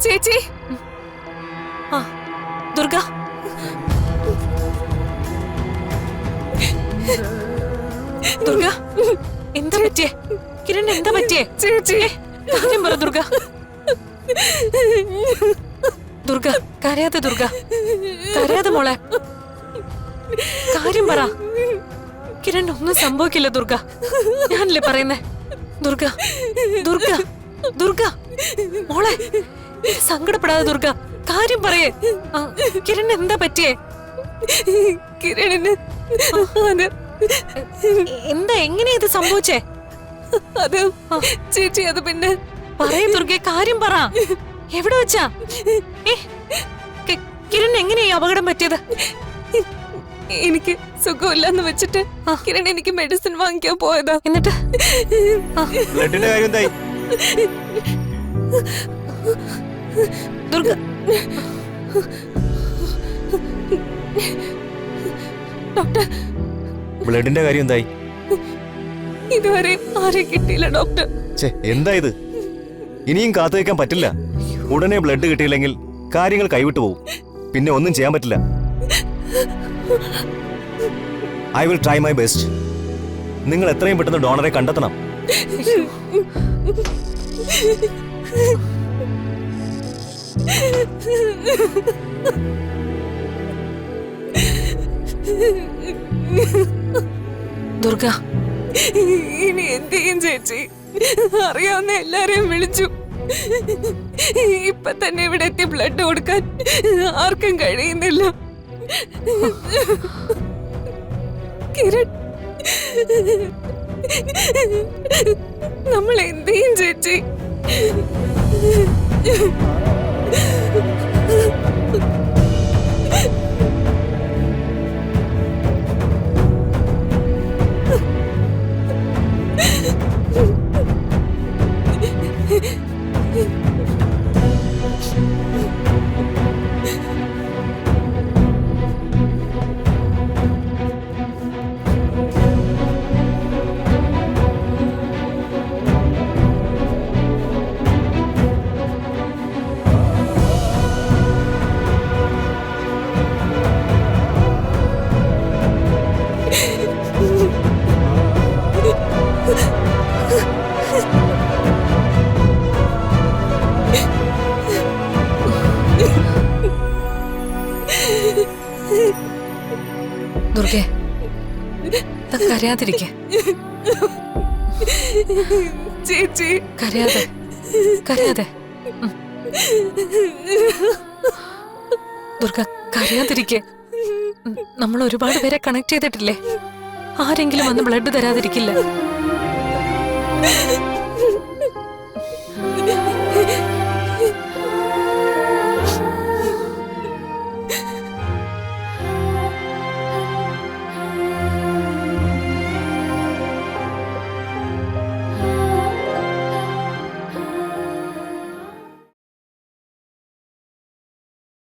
ചേച്ചി ആ ദുർഗ ദുർഗ എന്താ പറ്റിയേ? കിരൺ എന്താ പറ്റിയേ? ചേച്ചി കാര്യം പറ ദുർഗ. ദുർഗ കരയാതെ ദുർഗ, കരയാതെ മോളെ, കാര്യം പറ. കിരൺ ഒന്നും സംഭവിക്കില്ല ദുർഗ, ഞാനല്ലേ പറയുന്നേ. ദുർഗ ദുർഗ ദുർഗ മോളെ, സങ്കടപ്പെടാതെ ദുർഗ, കാര്യം പറയേ. കിരൺ എന്താ പറ്റിയേ? കിരണിന് എന്താ എങ്ങനെയാ ഇത് സംഭവിച്ചേ? അത് ചേച്ചി അത് പിന്നെ പറയേ ദുർഗെ, കാര്യം പറ. എവിടെ വെച്ചാ? കിരൺ എങ്ങനെയാ അപകടം പറ്റിയത്? എനിക്ക് സുഖമില്ലെന്ന് വെച്ചിട്ട് കിരൺ എനിക്ക് മെഡിസിൻ വാങ്ങിക്കാൻ പോയതാ. എന്നിട്ട് ബ്ലഡിന്റെ കാര്യം എന്തായി? ദുർഗ ഡോക്ടർ, ബ്ലഡിന്റെ കാര്യം എന്തായി? ഇതുവരെ ആരെയും കിട്ടിയില്ല ഡോക്ടർ. എന്താ ഇത്? ഇനിയും കാത്തു വയ്ക്കാൻ പറ്റില്ല. ഉടനെ ബ്ലഡ് കിട്ടിയില്ലെങ്കിൽ കാര്യങ്ങൾ കൈവിട്ടു പോകും. പിന്നെ ഒന്നും ചെയ്യാൻ പറ്റില്ല. I will try my best. നിങ്ങൾ എത്രയും പെട്ടെന്ന് ഡോണറെ കണ്ടെത്തണം. ദുർഗ ഇനി എന്ത് ചെയ്യും ചേച്ചി? അറിയാവുന്ന എല്ലാരെയും വിളിച്ചു. ഇപ്പൊ തന്നെ ഇവിടെ എത്തി ബ്ലഡ് കൊടുക്കാൻ ആർക്കും കഴിയുന്നില്ല. കിരൺ, നമ്മൾ എന്ത് ചെയ്യും ചേച്ചി? ദുർഗെ കരയാതിരിക്കെ. ചേച്ചി കരയാതെ കരയാതെ. ദുർഗ കരയാതിരിക്കെ. നമ്മൾ ഒരുപാട് പേരെ കണക്ട് ചെയ്തിട്ടില്ലേ? ആരെങ്കിലും വന്ന് ബ്ലഡ് തരാതിരിക്കില്ല.